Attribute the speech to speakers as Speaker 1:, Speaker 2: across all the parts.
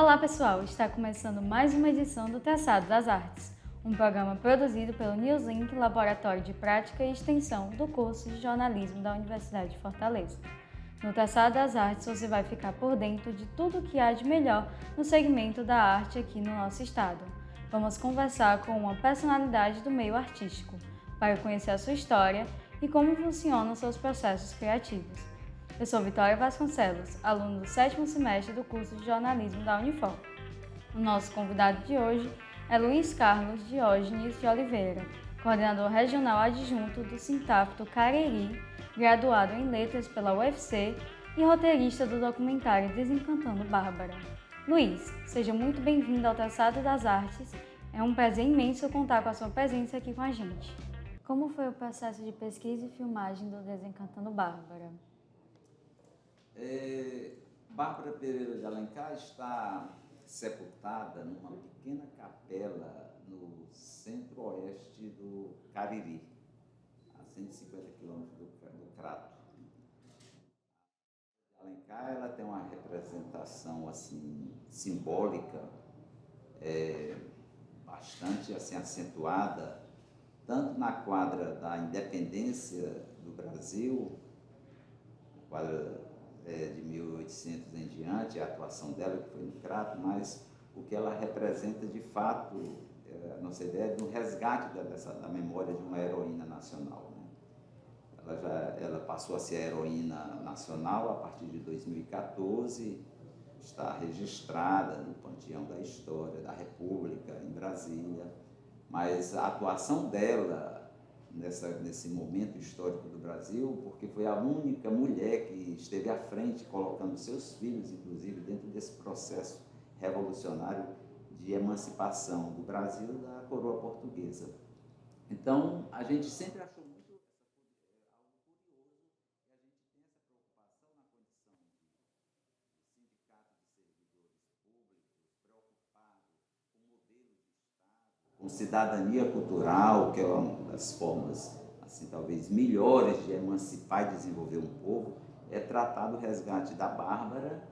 Speaker 1: Olá pessoal, está começando mais uma edição do Traçado das Artes, um programa produzido pelo Newslink, Laboratório de Prática e Extensão do curso de Jornalismo da Universidade de Fortaleza. No Traçado das Artes você vai ficar por dentro de tudo o que há de melhor no segmento da arte aqui no nosso estado. Vamos conversar com uma personalidade do meio artístico, para conhecer a sua história e como funcionam seus processos criativos. Eu sou Vitória Vasconcelos, aluna do 7º semestre do curso de jornalismo da Unifor. O nosso convidado de hoje é Luiz Carlos Diógenes de Oliveira, coordenador regional adjunto do Sintafto Cariri, graduado em letras pela UFC e roteirista do documentário Desencantando Bárbara. Luiz, seja muito bem-vindo ao Traçado das Artes. É um prazer imenso contar com a sua presença aqui com a gente. Como foi o processo de pesquisa e filmagem do Desencantando Bárbara?
Speaker 2: Bárbara Pereira de Alencar está sepultada numa pequena capela no centro-oeste do Cariri, a 150 quilômetros do Crato. Alencar, ela tem uma representação assim simbólica bastante assim acentuada, tanto na quadra da independência do Brasil, a quadra de 1800 em diante, a atuação dela que foi no Crato, mas o que ela representa de fato, a nossa ideia é do resgate da memória de uma heroína nacional. Né? Ela passou a ser a heroína nacional a partir de 2014, está registrada no Panteão da História da República, em Brasília, mas a atuação dela nesse momento histórico do Brasil, porque foi a única mulher que esteve à frente, colocando seus filhos, inclusive, dentro desse processo revolucionário de emancipação do Brasil da coroa portuguesa. Então, a gente sempre achou muito algo curioso, e a gente tem essa preocupação na condição de sindicato de servidores públicos, preocupado com o modelo de Estado, com cidadania cultural, que é uma das formas, assim, talvez melhores de emancipar e desenvolver um povo, é tratar do resgate da Bárbara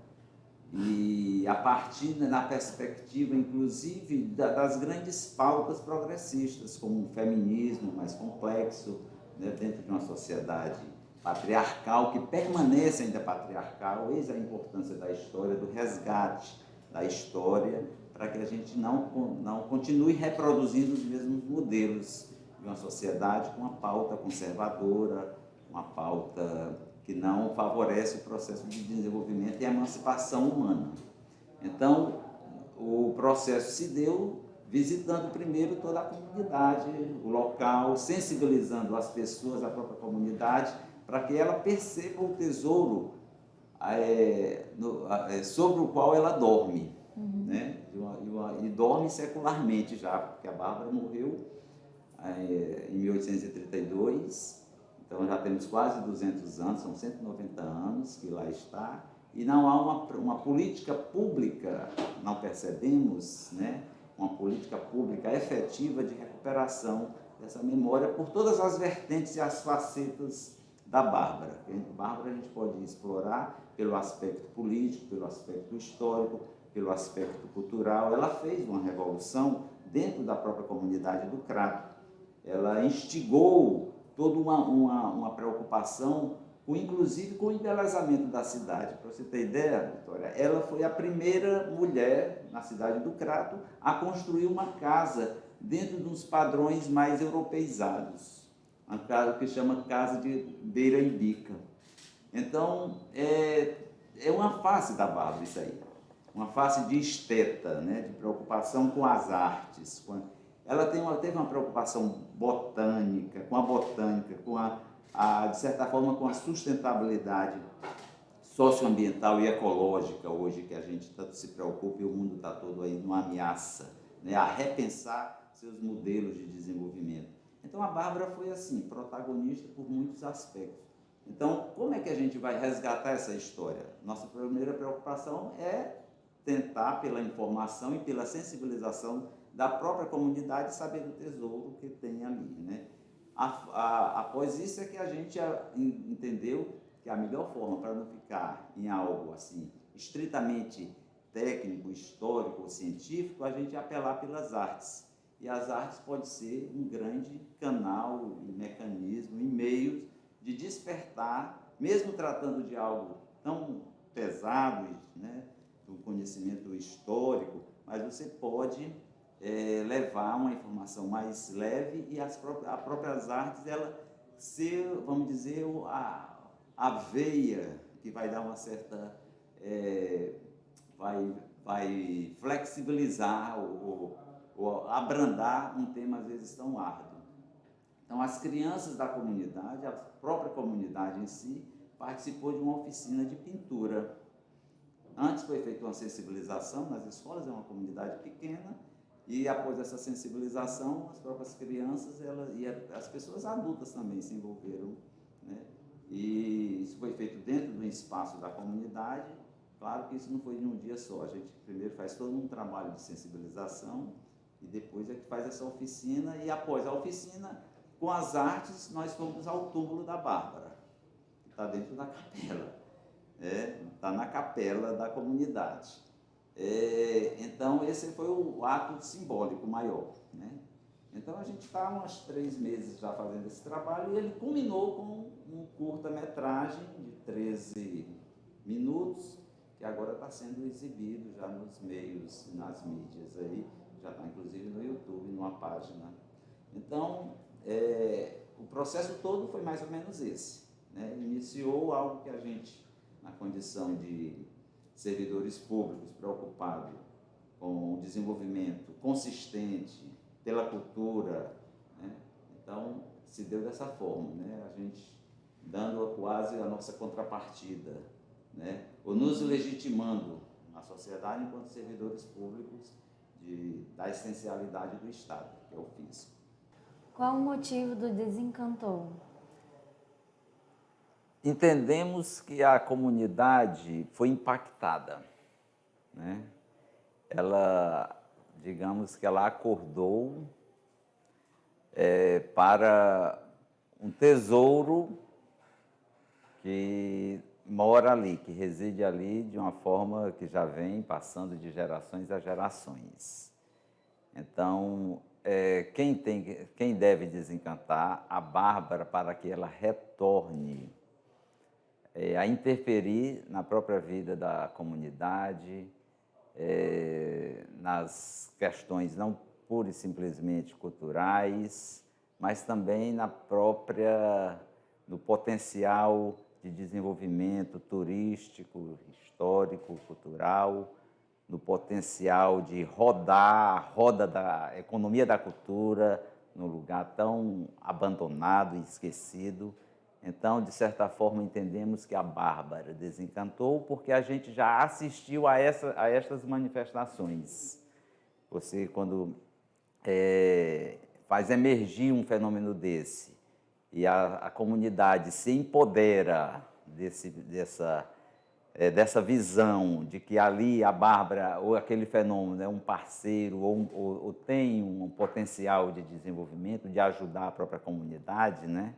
Speaker 2: e a partir na perspectiva, inclusive, das grandes pautas progressistas, como o feminismo mais complexo, né, dentro de uma sociedade patriarcal, que permanece ainda patriarcal. Eis a importância da história, do resgate da história, para que a gente não continue reproduzindo os mesmos modelos de uma sociedade com uma pauta conservadora, uma pauta que não favorece o processo de desenvolvimento e emancipação humana. Então, o processo se deu visitando primeiro toda a comunidade, o local, sensibilizando as pessoas, a própria comunidade, para que ela perceba o tesouro sobre o qual ela dorme. Né? E dorme secularmente já, porque a Bárbara morreu em 1832, então já temos quase 200 anos, são 190 anos que lá está, e não há uma política pública, não percebemos, né? Uma política pública efetiva de recuperação dessa memória por todas as vertentes e as facetas da Bárbara. Bárbara a gente pode explorar pelo aspecto político, pelo aspecto histórico, pelo aspecto cultural. Ela fez uma revolução dentro da própria comunidade do Crato. Ela instigou toda uma preocupação, inclusive com o embelezamento da cidade. Para você ter ideia, Vitória, ela foi a primeira mulher na cidade do Crato a construir uma casa dentro dos padrões mais europeizados, uma casa que chama Casa de Beira e Bica. Então, é uma face da Bárbara isso aí, uma face de esteta, né, de preocupação com as artes. Ela teve uma preocupação botânica, com de certa forma, com a sustentabilidade socioambiental e ecológica hoje, que a gente tanto se preocupa e o mundo está todo aí numa ameaça, né, a repensar seus modelos de desenvolvimento. Então, a Bárbara foi, assim, protagonista por muitos aspectos. Então, como é que a gente vai resgatar essa história? Nossa primeira preocupação é tentar, pela informação e pela sensibilização da própria comunidade, saber do tesouro que tem ali, né? Após isso é que a gente entendeu que a melhor forma para não ficar em algo assim estritamente técnico, histórico ou científico, a gente apelar pelas artes. E as artes pode ser um grande canal, mecanismo e meios de despertar, mesmo tratando de algo tão pesado, né, do conhecimento histórico, mas você pode levar uma informação mais leve e as próprias artes, ela ser, vamos dizer, a veia que vai dar uma certa... vai flexibilizar ou abrandar um tema às vezes tão árduo. Então, as crianças da comunidade, a própria comunidade em si, participou de uma oficina de pintura. Antes foi feita uma sensibilização nas escolas, é uma comunidade pequena, e após essa sensibilização, as próprias crianças e as pessoas adultas também se envolveram, né? E isso foi feito dentro do espaço da comunidade. Claro que isso não foi de um dia só, a gente primeiro faz todo um trabalho de sensibilização e depois é que faz essa oficina, e após a oficina, com as artes, nós fomos ao túmulo da Bárbara, que está dentro da capela, está na capela da comunidade. Então, esse foi o ato simbólico maior, né? Então, a gente está há uns 3 meses já fazendo esse trabalho, e ele culminou com um curta-metragem de 13 minutos, que agora está sendo exibido já nos meios, nas mídias aí, já está inclusive no YouTube, numa página. Então, o processo todo foi mais ou menos esse, né? Iniciou algo que a gente, na condição de servidores públicos preocupados com o desenvolvimento consistente pela cultura, né? Então, se deu dessa forma, né? A gente dando quase a nossa contrapartida, né? Ou nos legitimando na sociedade enquanto servidores públicos da essencialidade do Estado, que é o fisco.
Speaker 1: Qual o motivo do Desencantou?
Speaker 2: Entendemos que a comunidade foi impactada, né? Ela, digamos que ela acordou para um tesouro que mora ali, que reside ali de uma forma que já vem passando de gerações a gerações. Então, quem deve desencantar a Bárbara para que ela retorne a interferir na própria vida da comunidade, nas questões não pura e simplesmente culturais, mas também no potencial de desenvolvimento turístico, histórico, cultural, no potencial de rodar a roda da economia da cultura num lugar tão abandonado e esquecido. Então, de certa forma, entendemos que a Bárbara desencantou porque a gente já assistiu a estas manifestações. Você, quando faz emergir um fenômeno desse e a comunidade se empodera dessa visão de que ali a Bárbara ou aquele fenômeno é um parceiro ou tem um potencial de desenvolvimento, de ajudar a própria comunidade, né?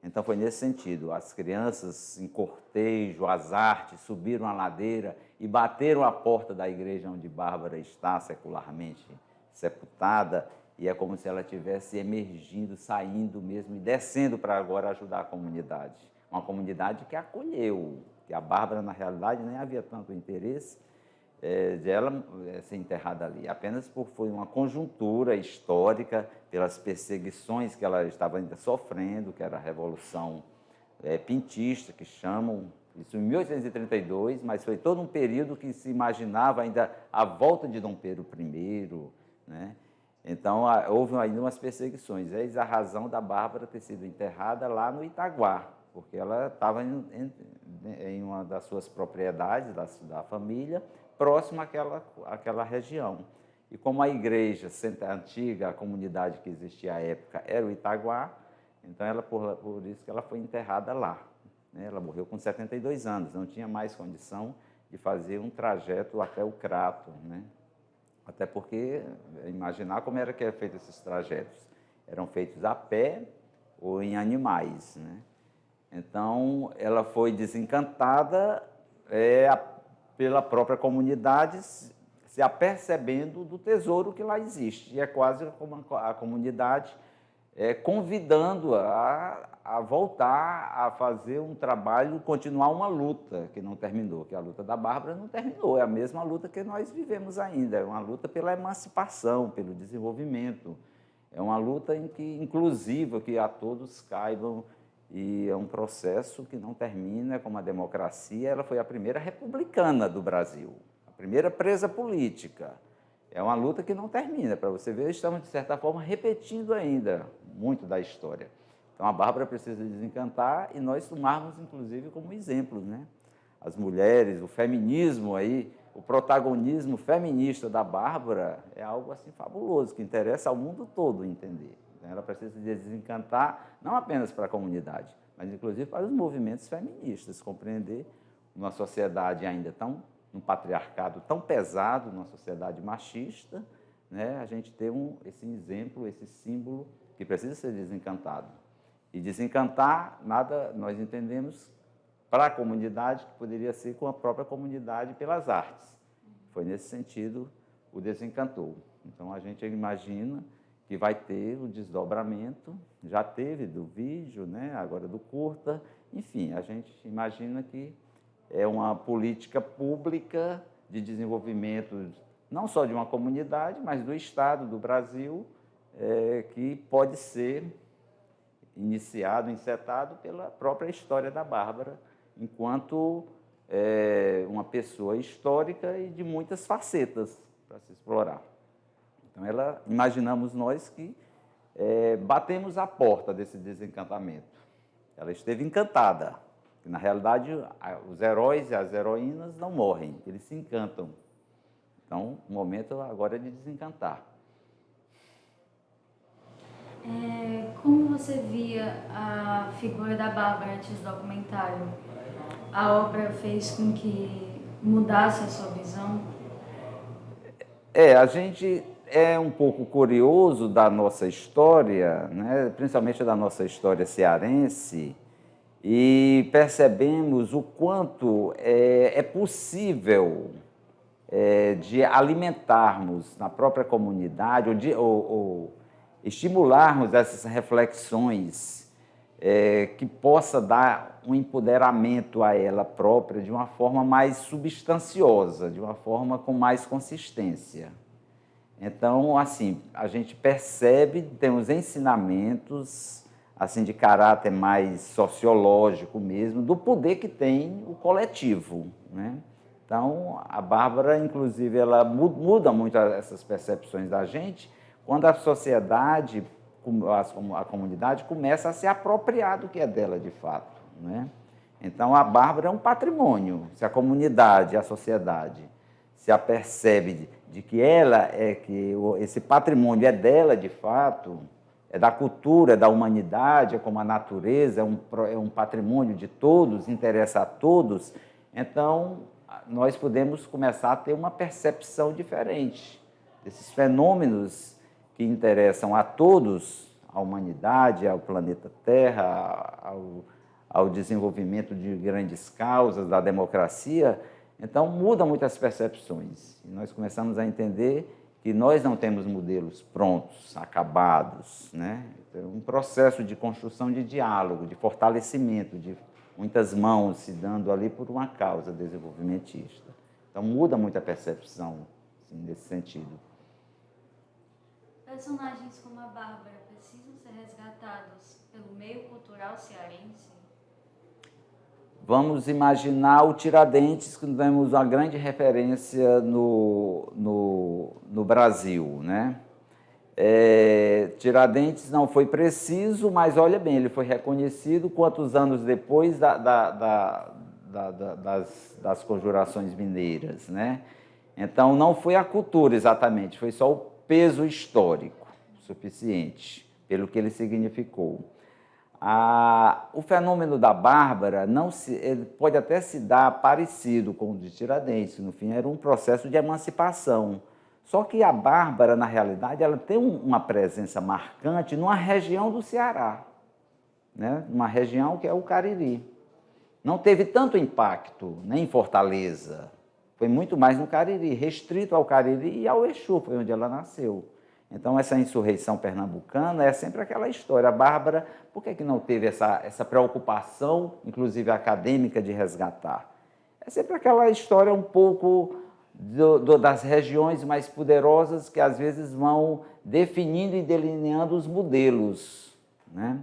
Speaker 2: Então foi nesse sentido, as crianças em cortejo, as artes, subiram a ladeira e bateram a porta da igreja onde Bárbara está secularmente sepultada, e é como se ela estivesse emergindo, saindo mesmo e descendo para agora ajudar a comunidade. Uma comunidade que acolheu, que a Bárbara, na realidade, nem havia tanto interesse de ela ser enterrada ali, apenas foi uma conjuntura histórica, pelas perseguições que ela estava ainda sofrendo, que era a Revolução Pintista, que chamam, isso em 1832, mas foi todo um período que se imaginava ainda a volta de Dom Pedro I, né? Então, houve ainda umas perseguições. Eis a razão da Bárbara ter sido enterrada lá no Itaguá, porque ela estava em uma das suas propriedades, da família, próximo àquela região. E como a igreja antiga, a comunidade que existia à época, era o Itaguá, então por isso que ela foi enterrada lá, né? Ela morreu com 72 anos, não tinha mais condição de fazer um trajeto até o Crato, né? Até porque, imaginar como era que eram feitos esses trajetos. Eram feitos a pé ou em animais, né? Então, ela foi desencantada pela própria comunidade, se apercebendo do tesouro que lá existe. E é quase como a comunidade convidando a voltar a fazer um trabalho, continuar uma luta que não terminou, que a luta da Bárbara não terminou, é a mesma luta que nós vivemos ainda, é uma luta pela emancipação, pelo desenvolvimento, é uma luta inclusiva, que a todos caibam, e é um processo que não termina como a democracia. Ela foi a primeira republicana do Brasil, a primeira presa política. É uma luta que não termina. Para você ver, estamos, de certa forma, repetindo ainda muito da história. Então, a Bárbara precisa desencantar e nós tomarmos, inclusive, como exemplos, né? As mulheres, o feminismo aí, o protagonismo feminista da Bárbara é algo assim fabuloso, que interessa ao mundo todo entender. Então, ela precisa desencantar, não apenas para a comunidade, mas, inclusive, para os movimentos feministas, compreender uma sociedade ainda tão um patriarcado tão pesado, numa sociedade machista, né, a gente ter esse exemplo, esse símbolo que precisa ser desencantado. E desencantar, nada nós entendemos para a comunidade, que poderia ser com a própria comunidade pelas artes. Foi nesse sentido o Desencantou. Então a gente imagina que vai ter o desdobramento, já teve do vídeo, né, agora do curta, enfim, a gente imagina que é uma política pública de desenvolvimento, não só de uma comunidade, mas do Estado, do Brasil, que pode ser iniciado, encetado pela própria história da Bárbara, enquanto uma pessoa histórica e de muitas facetas para se explorar. Então, imaginamos nós que batemos a porta desse desencantamento. Ela esteve encantada. Na realidade, os heróis e as heroínas não morrem, eles se encantam. Então, o momento agora é de desencantar.
Speaker 1: Como você via a figura da Bárbara antes do documentário? A obra fez com que mudasse a sua visão?
Speaker 2: A gente é um pouco curioso da nossa história, né, principalmente da nossa história cearense, e percebemos o quanto é possível de alimentarmos na própria comunidade ou estimularmos essas reflexões que possa dar um empoderamento a ela própria de uma forma mais substanciosa, de uma forma com mais consistência. Então, assim, a gente percebe, tem os ensinamentos assim, de caráter mais sociológico mesmo, do poder que tem o coletivo, né? Então, a Bárbara, inclusive, ela muda muito essas percepções da gente quando a sociedade, a comunidade, começa a se apropriar do que é dela de fato, né? Então, a Bárbara é um patrimônio. Se a comunidade, a sociedade, se apercebe de que esse patrimônio é dela de fato, é da cultura, é da humanidade, é como a natureza, é um patrimônio de todos, interessa a todos, então nós podemos começar a ter uma percepção diferente desses fenômenos que interessam a todos, à humanidade, ao planeta Terra, ao desenvolvimento de grandes causas, da democracia. Então muda muitas percepções e nós começamos a entender que nós não temos modelos prontos, acabados, né? É um processo de construção de diálogo, de fortalecimento, de muitas mãos se dando ali por uma causa desenvolvimentista. Então, muda muito a percepção assim, nesse sentido.
Speaker 1: Personagens como a Bárbara precisam ser resgatados pelo meio cultural cearense?
Speaker 2: Vamos imaginar o Tiradentes, que temos uma grande referência no Brasil, né? Tiradentes não foi preciso, mas olha bem, ele foi reconhecido quantos anos depois das conjurações mineiras, né? Então não foi a cultura exatamente, foi só o peso histórico suficiente pelo que ele significou. O fenômeno da Bárbara ele pode até se dar parecido com o de Tiradentes, no fim era um processo de emancipação. Só que a Bárbara, na realidade, ela tem uma presença marcante numa região do Ceará, né? Uma região que é o Cariri. Não teve tanto impacto nem em Fortaleza, foi muito mais no Cariri, restrito ao Cariri e ao Exu, foi onde ela nasceu. Então, essa insurreição pernambucana é sempre aquela história. A Bárbara, por que não teve essa preocupação, inclusive acadêmica, de resgatar? É sempre aquela história um pouco das regiões mais poderosas que, às vezes, vão definindo e delineando os modelos, né?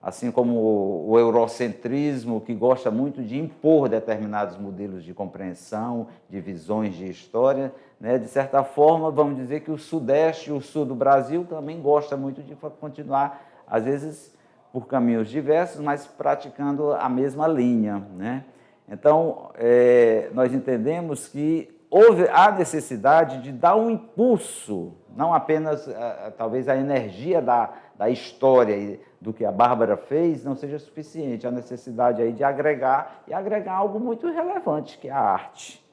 Speaker 2: Assim como o eurocentrismo, que gosta muito de impor determinados modelos de compreensão, de visões de história, né? De certa forma, vamos dizer que o Sudeste e o Sul do Brasil também gosta muito de continuar, às vezes por caminhos diversos, mas praticando a mesma linha, né? Então, nós entendemos que há necessidade de dar um impulso, não apenas, talvez, a energia da história do que a Bárbara fez não seja suficiente, a necessidade aí de agregar, e agregar algo muito relevante, que é a arte.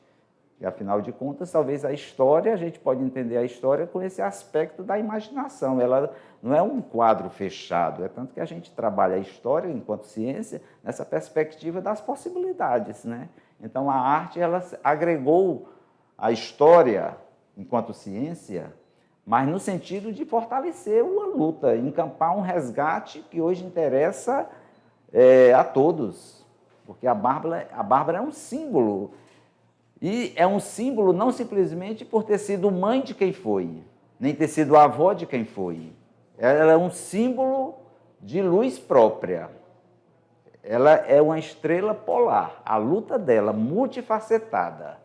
Speaker 2: E, afinal de contas, talvez a história, a gente pode entender a história com esse aspecto da imaginação. Ela não é um quadro fechado, é tanto que a gente trabalha a história, enquanto ciência, nessa perspectiva das possibilidades, né? Então, a arte, ela agregou a história, enquanto ciência, mas no sentido de fortalecer uma luta, encampar um resgate que hoje interessa a todos, porque a Bárbara é um símbolo, e é um símbolo não simplesmente por ter sido mãe de quem foi, nem ter sido avó de quem foi. Ela é um símbolo de luz própria. Ela é uma estrela polar. A luta dela, multifacetada,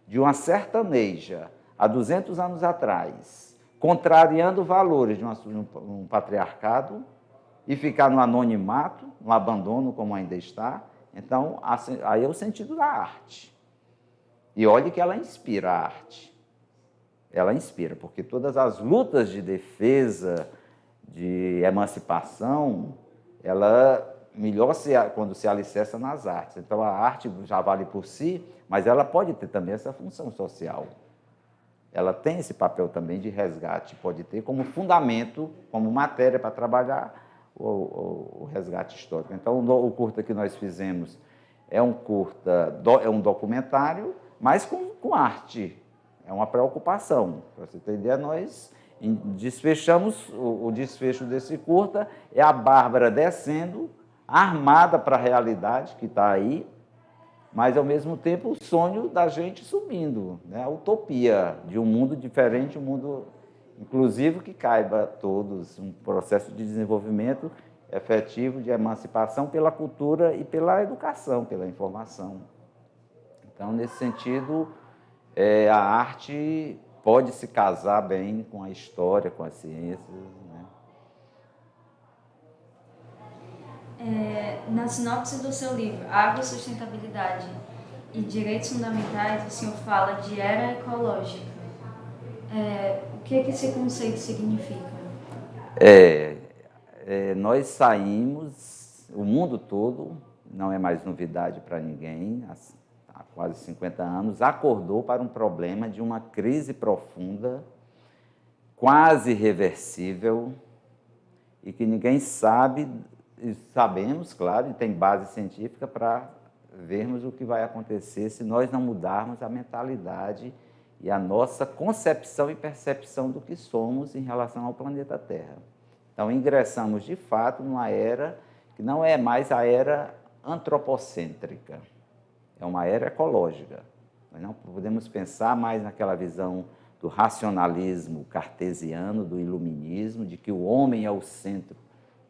Speaker 2: de uma sertaneja, há 200 anos atrás, contrariando valores de um patriarcado e ficar no anonimato, no abandono, como ainda está. Então, aí é o sentido da arte. E olhe que ela inspira a arte. Ela inspira, porque todas as lutas de defesa, de emancipação, ela melhor quando se alicerça nas artes. Então, a arte já vale por si, mas ela pode ter também essa função social. Ela tem esse papel também de resgate, pode ter como fundamento, como matéria para trabalhar o resgate histórico. Então, o curta que nós fizemos é um documentário, mas com arte. É uma preocupação. Para você ter ideia, nós desfechamos, o desfecho desse curta é a Bárbara descendo, armada para a realidade que está aí, mas, ao mesmo tempo, o sonho da gente subindo, né? A utopia de um mundo diferente, um mundo inclusivo que caiba a todos, um processo de desenvolvimento efetivo, de emancipação pela cultura e pela educação, pela informação. Então, nesse sentido, a arte pode se casar bem com a história, com as ciências, né?
Speaker 1: Na sinopse do seu livro, Água, Sustentabilidade e Direitos Fundamentais, o senhor fala de era ecológica. O que esse conceito significa?
Speaker 2: Nós saímos, o mundo todo, não é mais novidade para ninguém, há quase 50 anos, acordou para um problema de uma crise profunda, quase irreversível, e que ninguém sabe. Sabemos, claro, e tem base científica para vermos o que vai acontecer se nós não mudarmos a mentalidade e a nossa concepção e percepção do que somos em relação ao planeta Terra. Então, ingressamos, de fato, numa era que não é mais a era antropocêntrica, é uma era ecológica. Nós não podemos pensar mais naquela visão do racionalismo cartesiano, do iluminismo, de que o homem é o centro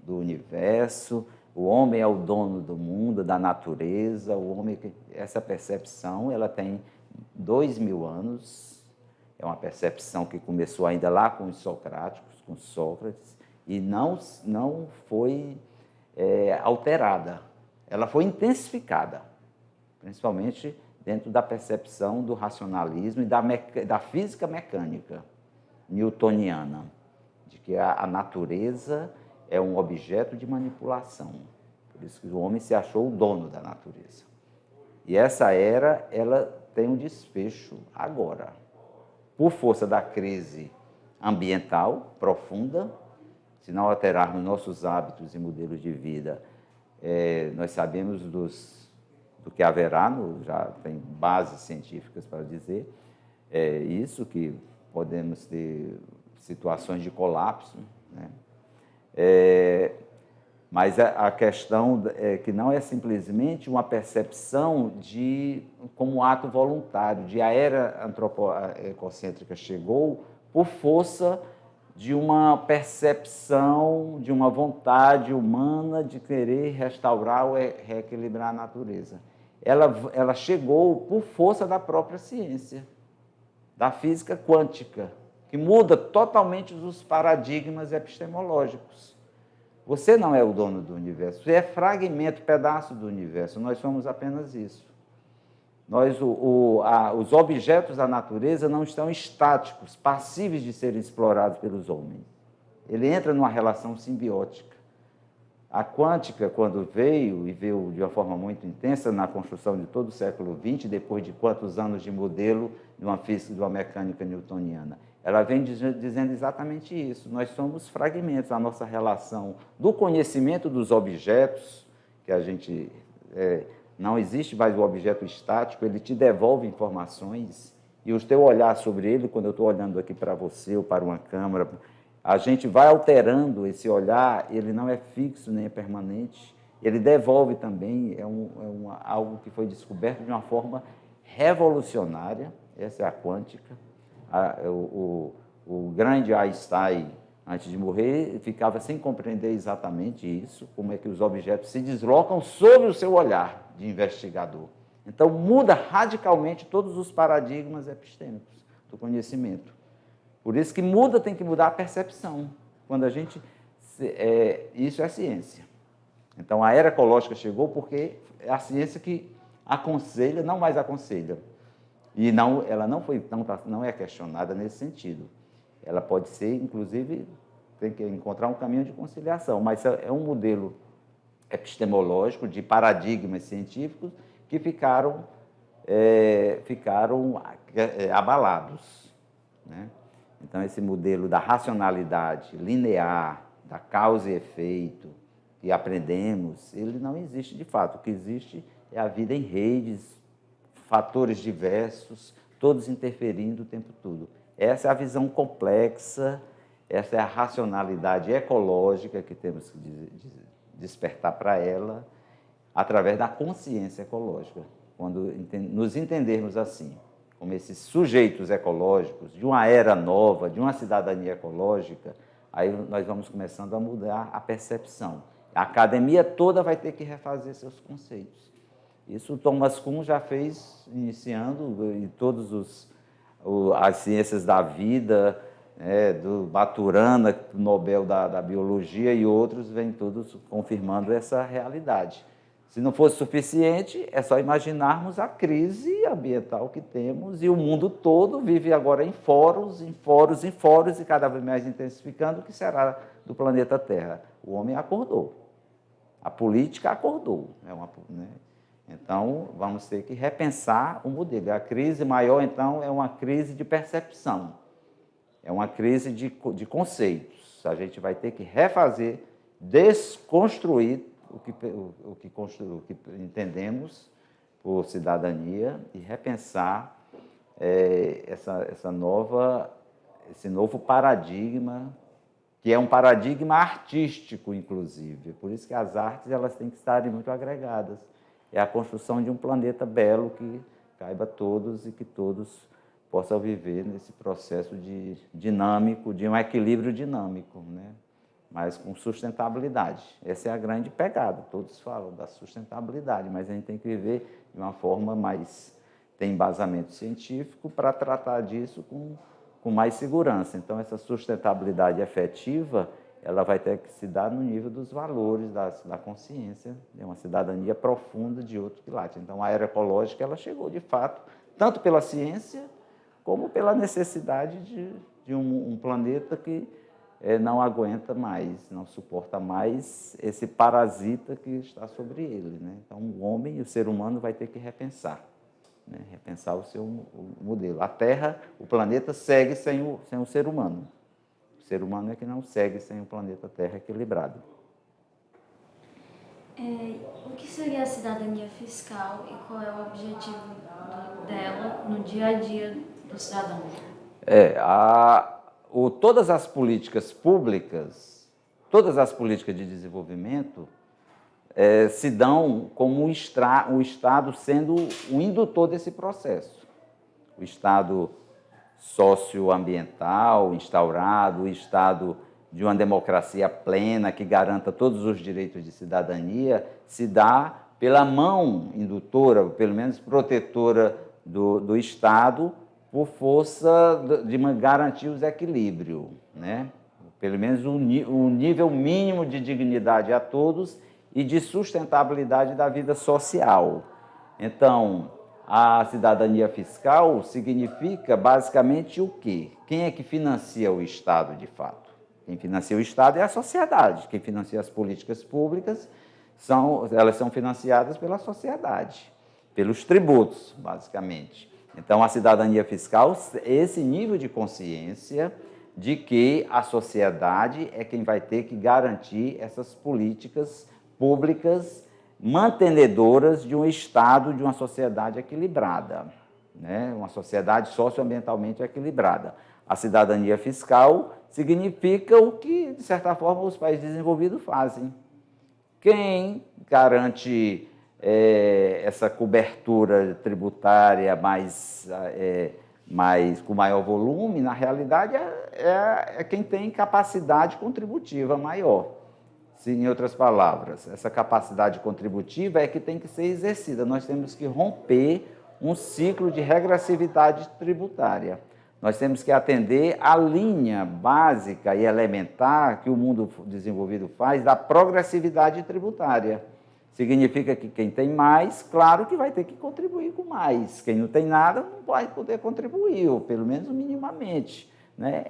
Speaker 2: do universo, o homem é o dono do mundo, da natureza, essa percepção ela tem 2000 anos, é uma percepção que começou ainda lá com os socráticos, com Sócrates, e não foi alterada, ela foi intensificada, principalmente dentro da percepção do racionalismo e da física mecânica newtoniana, de que a natureza é um objeto de manipulação. Por isso que o homem se achou o dono da natureza. E essa era, ela tem um desfecho agora. Por força da crise ambiental profunda, se não alterarmos nossos hábitos e modelos de vida, nós sabemos do que haverá, já tem bases científicas para dizer isso, que podemos ter situações de colapso, né? Mas a questão é que não é simplesmente uma percepção como ato voluntário, de a era antropocêntrica chegou por força de uma percepção, de uma vontade humana de querer restaurar ou reequilibrar a natureza. Ela chegou por força da própria ciência, da física quântica, que muda totalmente os paradigmas epistemológicos. Você não é o dono do universo, você é fragmento, pedaço do universo, nós somos apenas isso. Os objetos da natureza não estão estáticos, passíveis de serem explorados pelos homens. Ele entra numa relação simbiótica. A quântica, quando veio, e veio de uma forma muito intensa na construção de todo o século XX, depois de quantos anos de modelo de uma física, de uma mecânica newtoniana, ela vem dizendo exatamente isso. Nós somos fragmentos, a nossa relação do conhecimento dos objetos, que a gente... não existe mais o objeto estático, ele te devolve informações, e o teu olhar sobre ele, quando eu estou olhando aqui para você ou para uma câmera, a gente vai alterando esse olhar, ele não é fixo nem é permanente, ele devolve também, algo que foi descoberto de uma forma revolucionária, essa é a quântica. O grande Einstein, antes de morrer, ficava sem compreender exatamente isso, como é que os objetos se deslocam sob o seu olhar de investigador. Então, muda radicalmente todos os paradigmas epistêmicos do conhecimento. Por isso que tem que mudar a percepção. Quando isso é ciência. Então, a era ecológica chegou porque é a ciência que aconselha, não mais aconselha. E ela não é questionada nesse sentido. Ela pode ser, inclusive, tem que encontrar um caminho de conciliação, mas é um modelo epistemológico de paradigmas científicos que ficaram abalados, né? Então, esse modelo da racionalidade linear, da causa e efeito, que aprendemos, ele não existe de fato. O que existe é a vida em redes, fatores diversos, todos interferindo o tempo todo. Essa é a visão complexa, essa é a racionalidade ecológica que temos que despertar para ela através da consciência ecológica. Quando nos entendermos assim, como esses sujeitos ecológicos, de uma era nova, de uma cidadania ecológica, aí nós vamos começando a mudar a percepção. A academia toda vai ter que refazer seus conceitos. Isso o Thomas Kuhn já fez, iniciando em todas as ciências da vida, do Maturana, Nobel da Biologia, e outros vêm todos confirmando essa realidade. Se não fosse suficiente, é só imaginarmos a crise ambiental que temos, e o mundo todo vive agora em fóruns, e cada vez mais intensificando o que será do planeta Terra. O homem acordou. A política acordou. Então, vamos ter que repensar o modelo. A crise maior, então, é uma crise de percepção. É uma crise de conceitos. A gente vai ter que refazer, desconstruir o que entendemos por cidadania e repensar esse novo paradigma, que é um paradigma artístico, inclusive. Por isso que as artes elas têm que estarem muito agregadas. É a construção de um planeta belo que caiba a todos e que todos possam viver nesse processo dinâmico, de um equilíbrio dinâmico, né? Mas com sustentabilidade. Essa é a grande pegada. Todos falam da sustentabilidade, mas a gente tem que viver de uma forma tem embasamento científico para tratar disso com mais segurança. Então, essa sustentabilidade efetiva, ela vai ter que se dar no nível dos valores, da consciência, de uma cidadania profunda de outro quilate. Então, a era ecológica ela chegou, de fato, tanto pela ciência, como pela necessidade de um planeta que não aguenta mais, não suporta mais esse parasita que está sobre ele, né? Então, o homem e o ser humano vai ter que repensar, né? Repensar o seu modelo. A Terra, o planeta, segue sem o ser humano. O ser humano é que não segue sem o planeta Terra equilibrado.
Speaker 1: O que seria a cidadania fiscal e qual é o objetivo dela no dia a dia do cidadão?
Speaker 2: Todas as políticas públicas, todas as políticas de desenvolvimento se dão como o Estado sendo o indutor desse processo. O Estado socioambiental instaurado, o Estado de uma democracia plena que garanta todos os direitos de cidadania, se dá pela mão indutora, pelo menos protetora do Estado, por força de garantir os equilíbrios, né? Pelo menos o nível mínimo de dignidade a todos e de sustentabilidade da vida social. Então, a cidadania fiscal significa basicamente o quê? Quem é que financia o Estado de fato? Quem financia o Estado é a sociedade. Quem financia as políticas públicas elas são financiadas pela sociedade, pelos tributos, basicamente. Então, a cidadania fiscal é esse nível de consciência de que a sociedade é quem vai ter que garantir essas políticas públicas mantenedoras de um Estado, de uma sociedade equilibrada, né? Uma sociedade socioambientalmente equilibrada. A cidadania fiscal significa o que, de certa forma, os países desenvolvidos fazem. Quem garante essa cobertura tributária com maior volume, na realidade, é quem tem capacidade contributiva maior. Em outras palavras, essa capacidade contributiva é que tem que ser exercida. Nós temos que romper um ciclo de regressividade tributária. Nós temos que atender a linha básica e elementar que o mundo desenvolvido faz da progressividade tributária. Significa que quem tem mais, claro que vai ter que contribuir com mais. Quem não tem nada não vai poder contribuir, ou pelo menos minimamente, né?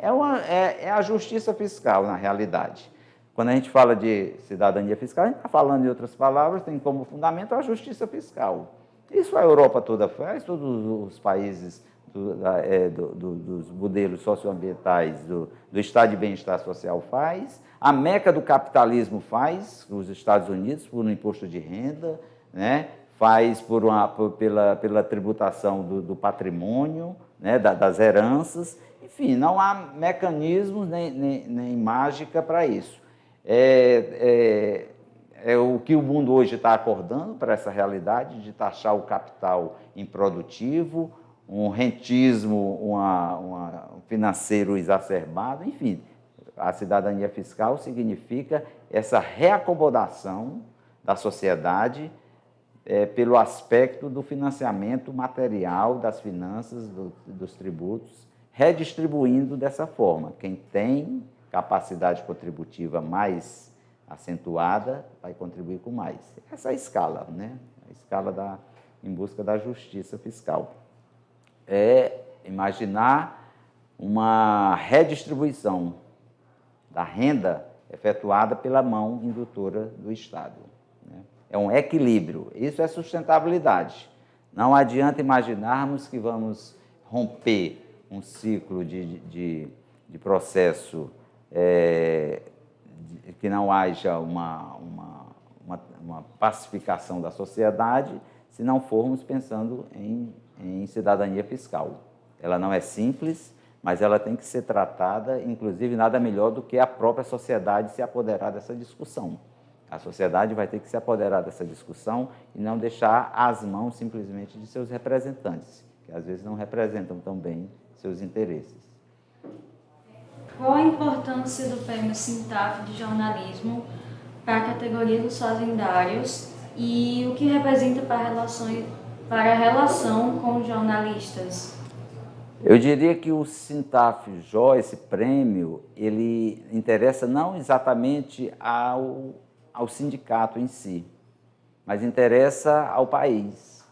Speaker 2: É a justiça fiscal, na realidade. Quando a gente fala de cidadania fiscal, a gente está falando, em outras palavras, tem como fundamento a justiça fiscal. Isso a Europa toda faz, todos os países dos modelos socioambientais do Estado de Bem-Estar Social faz, a meca do capitalismo faz, os Estados Unidos, por um imposto de renda, né? Faz pela tributação do patrimônio, né? Das heranças, enfim, não há mecanismos nem mágica para isso. É o que o mundo hoje está acordando para essa realidade de taxar o capital improdutivo, um rentismo um financeiro exacerbado, enfim. A cidadania fiscal significa essa reacomodação da sociedade pelo aspecto do financiamento material das finanças, dos tributos, redistribuindo dessa forma. Quem tem capacidade contributiva mais acentuada vai contribuir com mais. Essa é a escala, né? A escala em busca da justiça fiscal. É imaginar uma redistribuição da renda efetuada pela mão indutora do Estado, né? É um equilíbrio, isso é sustentabilidade. Não adianta imaginarmos que vamos romper um ciclo de processo que não haja uma pacificação da sociedade se não formos pensando em cidadania fiscal. Ela não é simples, mas ela tem que ser tratada, inclusive nada melhor do que a própria sociedade se apoderar dessa discussão. A sociedade vai ter que se apoderar dessa discussão e não deixar às mãos simplesmente de seus representantes, que às vezes não representam tão bem seus interesses.
Speaker 1: Qual a importância do prêmio Sintaf de jornalismo para a categoria dos fazendários e o que representa para a relação com os jornalistas?
Speaker 2: Eu diria que o Sintaf-Jó, esse prêmio, ele interessa não exatamente ao sindicato em si, mas interessa ao país.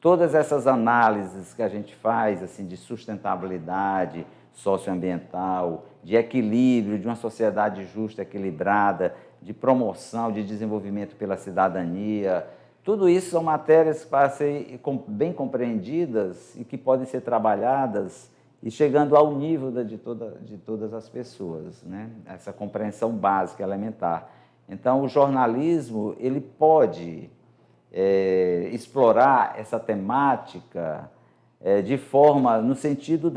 Speaker 2: Todas essas análises que a gente faz assim, de sustentabilidade socioambiental, de equilíbrio, de uma sociedade justa, equilibrada, de promoção, de desenvolvimento pela cidadania, tudo isso são matérias para serem bem compreendidas e que podem ser trabalhadas e chegando ao nível de todas as pessoas, né? Essa compreensão básica, elementar. Então, o jornalismo ele pode explorar essa temática de forma, no sentido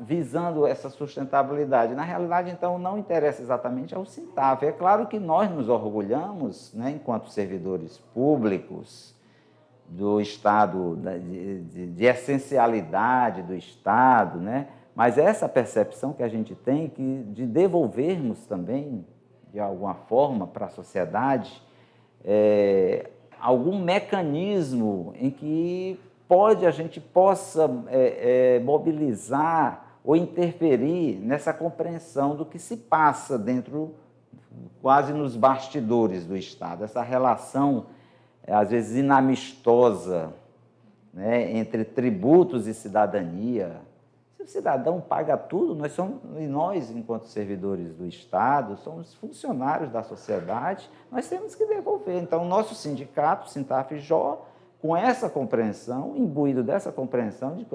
Speaker 2: visando essa sustentabilidade. Na realidade, então, não interessa exatamente ao Sintaf. É claro que nós nos orgulhamos, né, enquanto servidores públicos do Estado, de essencialidade do Estado, né? Mas essa percepção que a gente tem de devolvermos também, de alguma forma, para a sociedade, algum mecanismo em que a gente possa mobilizar ou interferir nessa compreensão do que se passa dentro, quase nos bastidores do Estado, essa relação, às vezes, inamistosa, né, entre tributos e cidadania. Se o cidadão paga tudo, nós, enquanto servidores do Estado, somos funcionários da sociedade, nós temos que devolver. Então, o nosso sindicato, Sintaf-Jó, com essa compreensão, imbuído dessa compreensão de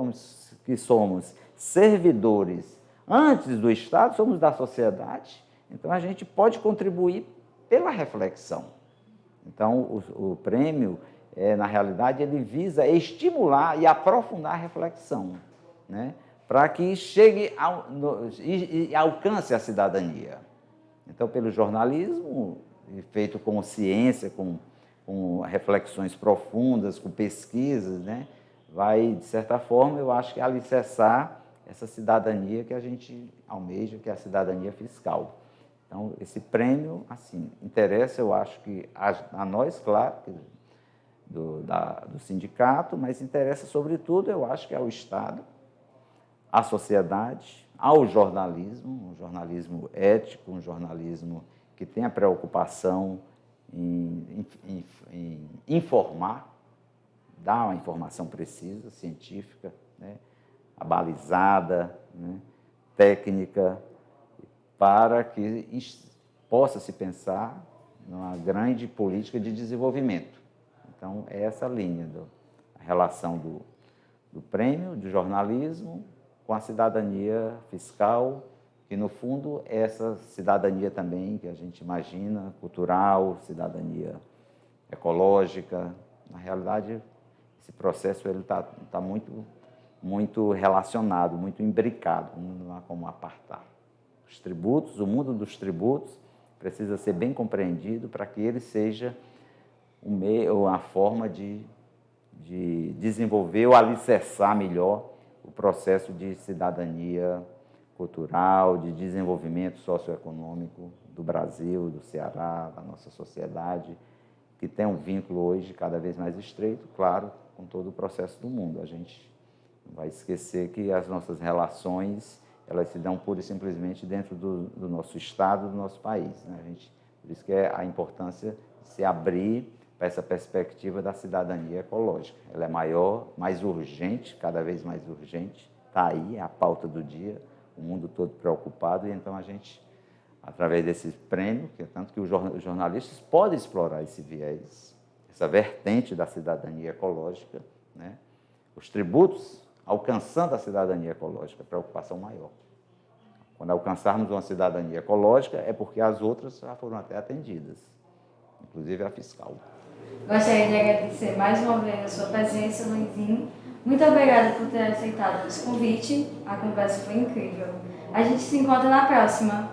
Speaker 2: que somos servidores antes do Estado, somos da sociedade, então a gente pode contribuir pela reflexão. Então, o prêmio, na realidade, ele visa estimular e aprofundar a reflexão, né, para que chegue e alcance a cidadania. Então, pelo jornalismo, feito com ciência, com reflexões profundas, com pesquisas, né, vai, de certa forma, eu acho que alicerçar essa cidadania que a gente almeja, que é a cidadania fiscal. Então, esse prêmio, assim, interessa, eu acho que a nós, claro, do sindicato, mas interessa, sobretudo, eu acho que ao Estado, à sociedade, ao jornalismo, um jornalismo ético, um jornalismo que tenha preocupação em informar, dar uma informação precisa, científica, né, abalizada, né, técnica, para que possa se pensar numa grande política de desenvolvimento. Então, é essa linha, a relação do prêmio, do jornalismo, com a cidadania fiscal, que, no fundo, é essa cidadania também que a gente imagina, cultural, cidadania ecológica. Na realidade, esse processo está muito, muito relacionado, muito imbricado, não há como apartar. Os tributos, o mundo dos tributos, precisa ser bem compreendido para que ele seja uma forma de desenvolver ou alicerçar melhor o processo de cidadania cultural, de desenvolvimento socioeconômico do Brasil, do Ceará, da nossa sociedade, que tem um vínculo hoje cada vez mais estreito, claro, com todo o processo do mundo. A gente não vai esquecer que as nossas relações, elas se dão pura e simplesmente dentro do nosso Estado, do nosso país, né? Por isso que é a importância de se abrir para essa perspectiva da cidadania ecológica. Ela é maior, mais urgente, cada vez mais urgente, está aí, é a pauta do dia, o mundo todo preocupado, e então a gente, através desse prêmio, que é tanto que os jornalistas podem explorar esse viés, essa vertente da cidadania ecológica, né? Os tributos, alcançando a cidadania ecológica, preocupação maior. Quando alcançarmos uma cidadania ecológica, é porque as outras já foram até atendidas, inclusive a fiscal.
Speaker 1: Gostaria de agradecer mais uma vez a sua presença, Luizinho. Muito obrigada por ter aceitado esse convite. A conversa foi incrível. A gente se encontra na próxima.